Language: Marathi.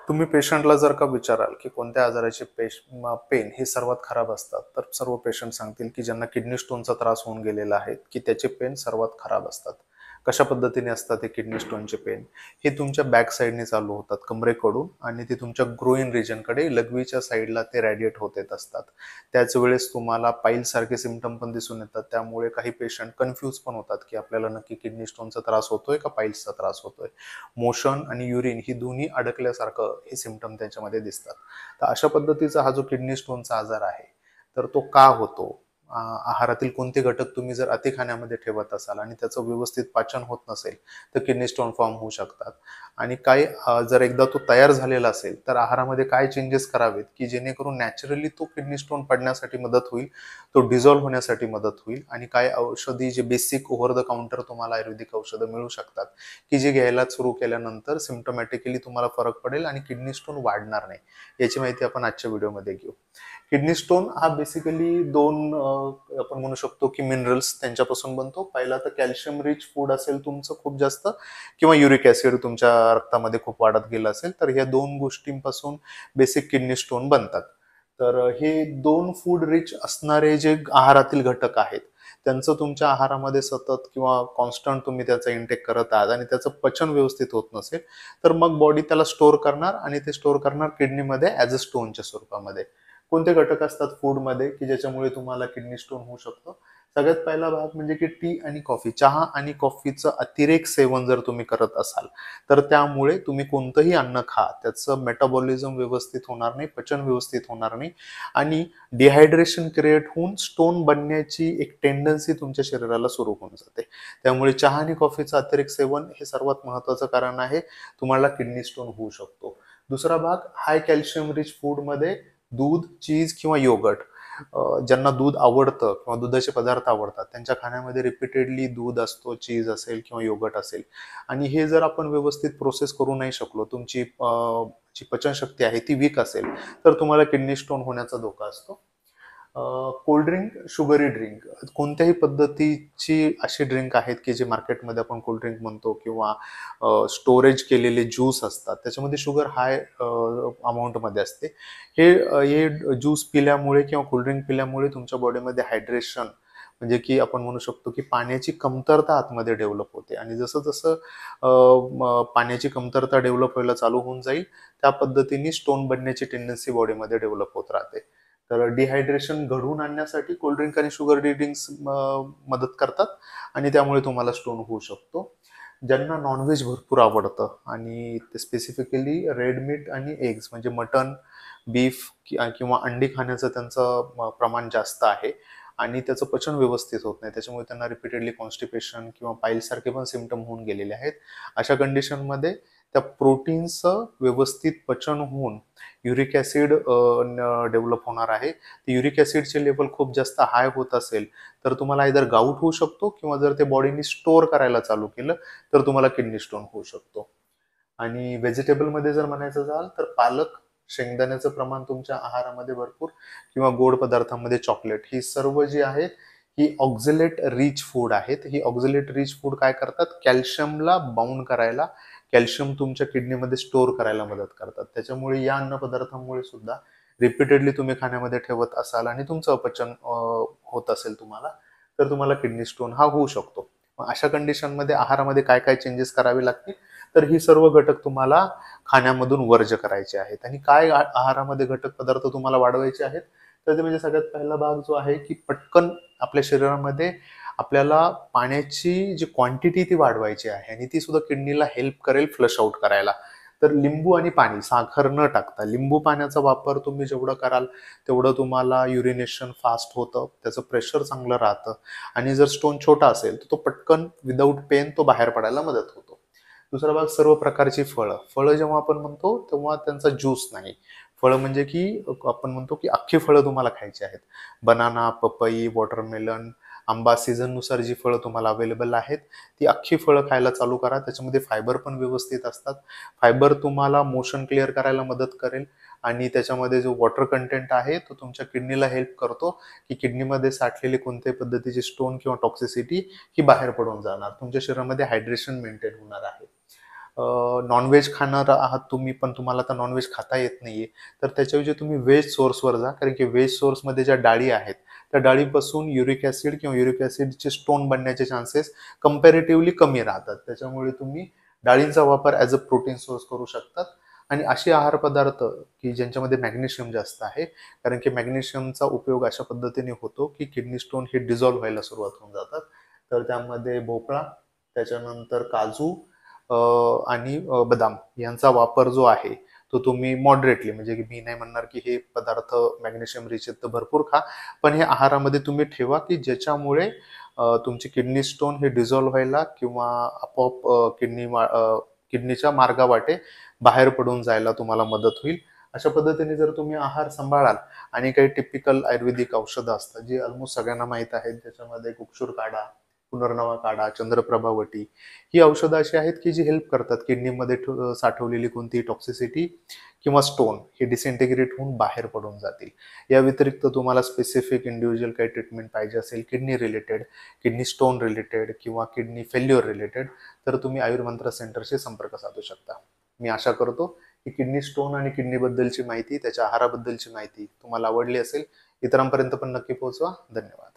तुम्ही पेशंटला जर का विचाराल की कोणत्या आजाराचे पेन हे सर्वात खराब असतात, तर सर्व पेशंट सांगतील की ज्यांना किडनी स्टोनचा त्रास होऊन गेलेला आहे की त्याचे पेन सर्वात खराब असतात. कशा पद्धतीने असतात हे किडनी स्टोनचे पेन? हे तुमच्या बॅक साईडने चालू होतात कमरेकडून आणि ते तुमच्या ग्रोइन रिजनकडे लघवीच्या साईडला ते रॅडिएट होत येत असतात. त्याच वेळेस तुम्हाला पाईल सारखे सिम्पटम पण दिसून येतात. त्यामुळे काही पेशंट कन्फ्यूज पण होतात की आपल्याला नक्की किडनी स्टोनचा त्रास होतोय का पाईल्सचा त्रास होतोय. मोशन आणि युरिन ही दोन्ही अडकल्यासारखं हे सिम्पटम त्याच्यामध्ये दिसतात. तर अशा पद्धतीचा हा जो किडनी स्टोनचा आजार आहे, तर तो का होतो? आहारातील कोणते घटक तुम्ही जर अति खाण्यामध्ये ठेवत असाल आणि त्याचं व्यवस्थित पाचन होत नसेल, तर किडनी स्टोन फॉर्म होऊ शकतात. आणि काय जर एकदा तो तयार झालेला असेल, तर आहारामध्ये काय चेंजेस करावेत की जेणेकरून नॅचरली तो किडनी स्टोन पडण्यासाठी मदत होईल, तो डिझॉल्व्ह होण्यासाठी मदत होईल. आणि काय औषधी जे बेसिक ओव्हर द काउंटर तुम्हाला आयुर्वेदिक औषधं मिळू शकतात की जे घ्यायला सुरू केल्यानंतर सिम्पटोमॅटिकली तुम्हाला फरक पडेल आणि किडनी स्टोन वाढणार नाही. याची माहिती आपण आजच्या व्हिडिओमध्ये घेऊ. किडनी स्टोन हा बेसिकली दोन आपण म्हणू शकतो की मिनरल्स त्यांच्यापासून बनतो. पहिला तर कॅल्शियम रिच फूड असेल तुमचं खूप जास्त, किंवा युरिक ऍसिड तुमच्या रक्तामध्ये खूप वाढत गेलं असेल, तर ह्या दोन गोष्टींपासून बेसिक किडनी स्टोन बनतात. तर हे दोन फूड रिच असणारे जे आहारातील घटक आहेत, त्यांचं तुमच्या आहारामध्ये सतत किंवा कॉन्स्टंट तुम्ही त्याचा इंटेक करत आहात आणि त्याचं पचन व्यवस्थित होत नसेल, तर मग बॉडी त्याला स्टोअर करणार आणि ते स्टोअर करणार किडनीमध्ये ॲज अ स्टोनच्या स्वरूपामध्ये. कोणते घटक असतात फूडमध्ये की ज्याच्यामुळे तुम्हाला किडनी स्टोन होऊ शकतो? सगळ्यात पहिला भाग म्हणजे की टी आणि कॉफी, चहा आणि कॉफीचं अतिरेक सेवन जर तुम्ही करत असाल, तर त्यामुळे तुम्ही कोणतंही अन्न खा, त्याचं मेटाबॉलिझम व्यवस्थित होणार नाही, पचन व्यवस्थित होणार नाही आणि डिहायड्रेशन क्रिएट होऊन स्टोन बनण्याची एक टेंडन्सी तुमच्या शरीराला सुरू होऊन जाते. त्यामुळे चहा आणि कॉफीचं अतिरेक सेवन हे सर्वात महत्त्वाचं कारण आहे, तुम्हाला किडनी स्टोन होऊ शकतो. दुसरा भाग, हाय कॅल्शियम रिच फूडमध्ये दूध, चीज किंवा योगर्ट. ज्यांना दूध आवडतं किंवा दुधाचे पदार्थ आवडतात, त्यांच्या खाण्यामध्ये रिपीटेडली दूध असतो, चीज असेल किंवा योगर्ट असेल, आणि हे जर आपण व्यवस्थित प्रोसेस करू नाही शकलो, तुमची जी पचनशक्ती आहे ती वीक असेल, तर तुम्हाला किडनी स्टोन होण्याचा धोका असतो. कोल्ड्रिंक, शुगरी ड्रिंक, कोणत्याही पद्धतीची अशी ड्रिंक आहेत की जे मार्केटमध्ये आपण कोल्ड्रिंक म्हणतो किंवा स्टोरेज केलेले ज्यूस असतात, त्याच्यामध्ये शुगर हाय अमाऊंटमध्ये असते. हे ज्यूस पिल्यामुळे किंवा कोल्ड्रिंक पिल्यामुळे तुमच्या बॉडीमध्ये हायड्रेशन, म्हणजे की आपण म्हणू शकतो की पाण्याची कमतरता आतमध्ये डेव्हलप होते. आणि जसं जसं पाण्याची कमतरता डेव्हलप व्हायला चालू होऊन जाईल, त्या पद्धतीने स्टोन बनण्याची टेंडन्सी बॉडीमध्ये डेव्हलप होत राहते. तर डिहायड्रेशन घडवून आणण्यासाठी कोल्ड्रिंक आणि शुगर ड्रिंक्स मदत करतात आणि त्यामुळे तुम्हाला स्टोन होऊ शकतो. ज्यांना नॉनव्हेज भरपूर आवडतं आणि ते स्पेसिफिकली रेड मीट आणि एग्स म्हणजे मटन, बीफ किंवा अंडी खाण्याचं त्यांचं प्रमाण जास्त आहे आणि त्याचं पचन व्यवस्थित होत नाही, त्याच्यामुळे त्यांना रिपीटेडली कॉन्स्टिपेशन किंवा पाईल्ससारखे पण सिम्पटम होऊन गेलेले आहेत. अशा कंडिशनमध्ये त्या प्रोटीन्सचं व्यवस्थित पचन होऊन युरिक ॲसिड डेव्हलप होणार आहे. युरिक ॲसिडचे लेवल खूप जास्त हाय होत असेल, तर तुम्हाला आयदर गाऊट होऊ शकतो किंवा जर ते बॉडीने स्टोअर करायला चालू केलं, तर तुम्हाला किडनी स्टोन होऊ शकतो. आणि व्हेजिटेबलमध्ये जर म्हणायचं झालं, तर पालक, शेंगदाण्याचं प्रमाण तुमच्या आहारामध्ये भरपूर, किंवा गोड पदार्थांमध्ये चॉकलेट, ही सर्व जी आहेत ही ऑक्झलेट रिच फूड आहेत. ही ऑक्झलेट रिच फूड काय करतात? कॅल्शियमला बाउंड करायला, कॅल्शियम तुमच्या किडनीमध्ये स्टोअर करायला मदत करतात. त्याच्यामुळे या अन्न पदार्थांमुळे सुद्धा रिपीटेडली तुम्ही खाण्यामध्ये ठेवत असाल आणि तुमचं अपचन होत असेल तुम्हाला, तर तुम्हाला किडनी स्टोन हा होऊ शकतो. मग अशा कंडिशनमध्ये आहारामध्ये काय काय चेंजेस करावे लागतील? तर ही सर्व घटक तुम्हाला खाण्यामधून वर्ज करायचे आहेत. आणि काय आहारामध्ये घटक पदार्थ तुम्हाला वाढवायचे आहेत? तर ते म्हणजे सगळ्यात पहिला भाग जो आहे की पटकन आपल्या शरीरामध्ये आपल्याला पाण्याची जी क्वांटिटी ती वाढवायची आहे आणि ती सुद्धा किडनीला हेल्प करेल फ्लश आउट करायला. तर लिंबू आणि पाणी, साखर न टाकता लिंबू पाण्याचा वापर तुम्ही जेवढं कराल, तेवढं तुम्हाला युरिनेशन फास्ट होतं, त्याचं प्रेशर चांगलं राहतं आणि जर स्टोन छोटा असेल तर तो पटकन विदाऊट पेन तो बाहेर पडायला मदत होतो. दुसरा भाग, सर्व प्रकारची फळं. फळं जेव्हा आपण म्हणतो तेव्हा त्यांचा ज्यूस नाही. फळं म्हणजे की आपण म्हणतो की अख्खी फळं तुम्हाला खायची आहेत. बनाना, पपई, वॉटरमेलन, आंबा, सीझननुसार जी फळं तुम्हाला अवेलेबल आहेत, ती अख्खी फळं खायला चालू करा. त्याच्यामध्ये फायबर पण व्यवस्थित असतात. फायबर तुम्हाला मोशन क्लिअर करायला मदत करेल आणि त्याच्यामध्ये जो वॉटर कंटेंट आहे तो तुमच्या किडनीला हेल्प करतो की किडनीमध्ये साठलेली कोणत्याही पद्धतीची स्टोन किंवा टॉक्सिसिटी ही बाहेर पडून जाणार. तुमच्या शरीरामध्ये हायड्रेशन मेंटेन होणार आहे. नॉनव्हेज खाणार आहात तुम्ही पण तुम्हाला आता नॉनव्हेज खाता येत नाहीये, तर त्याच्याऐवजी तुम्ही व्हेज सोर्सवर जा. कारण की व्हेज सोर्समध्ये ज्या डाळी आहेत त्या डाळीपासून युरिक ॲसिड किंवा युरिक ॲसिडचे स्टोन बनण्याचे चान्सेस कंपॅरेटिव्हली कमी राहतात. त्याच्यामुळे तुम्ही डाळींचा वापर ॲज अ प्रोटीन सोर्स करू शकतात. आणि असे आहार पदार्थ की ज्यांच्यामध्ये मॅग्नेशियम जास्त आहे, कारण की मॅग्नेशियमचा उपयोग अशा पद्धतीने होतो की किडनी स्टोन हे डिझॉल्व्ह व्हायला सुरुवात होऊन जातात. तर त्यामध्ये भोपळा, त्याच्यानंतर काजू आणि बदाम यांचा वापर जो आहे तो तुम्ही मॉडरेटली, म्हणजे की मी नाही म्हणणार की हे पदार्थ मॅग्नेशियम रिच आहेत तर भरपूर खा, पण हे आहारामध्ये तुम्ही ठेवा की ज्याच्यामुळे तुमची किडनी स्टोन हे डिझॉल्व्ह व्हायला किंवा आपोआप किडनीच्या मार्गावाटे बाहेर पडून जायला तुम्हाला मदत होईल. अशा पद्धतीने जर तुम्ही आहार सांभाळाल आणि काही टिपिकल आयुर्वेदिक औषधं असतात जी ऑलमोस्ट सगळ्यांना माहीत आहेत, ज्याच्यामध्ये गुपचूर काढा, पुनर्नवा काढा, चंद्रप्रभावटी, ही औषधं अशी आहेत की जी हेल्प करतात किडनीमध्ये साठवलेली कोणतीही टॉक्सिसिटी किंवा स्टोन हे डिसइंटिग्रेट होऊन बाहेर पडून जातील. या व्यतिरिक्त तुम्हाला स्पेसिफिक इंडिव्हिज्युअल काही ट्रीटमेंट पाहिजे असेल kidney related, kidney stone related किंवा किडनी फेल्युअर रिलेटेड, तर तुम्ही आयुर्मंत्र सेंटरशी संपर्क साधू शकता. मी आशा करतो की किडनी स्टोन आणि किडनीबद्दलची माहिती, त्याच्या आहाराबद्दलची माहिती तुम्हाला आवडली असेल. इतरांपर्यंत पण नक्की पोहोचवा. धन्यवाद.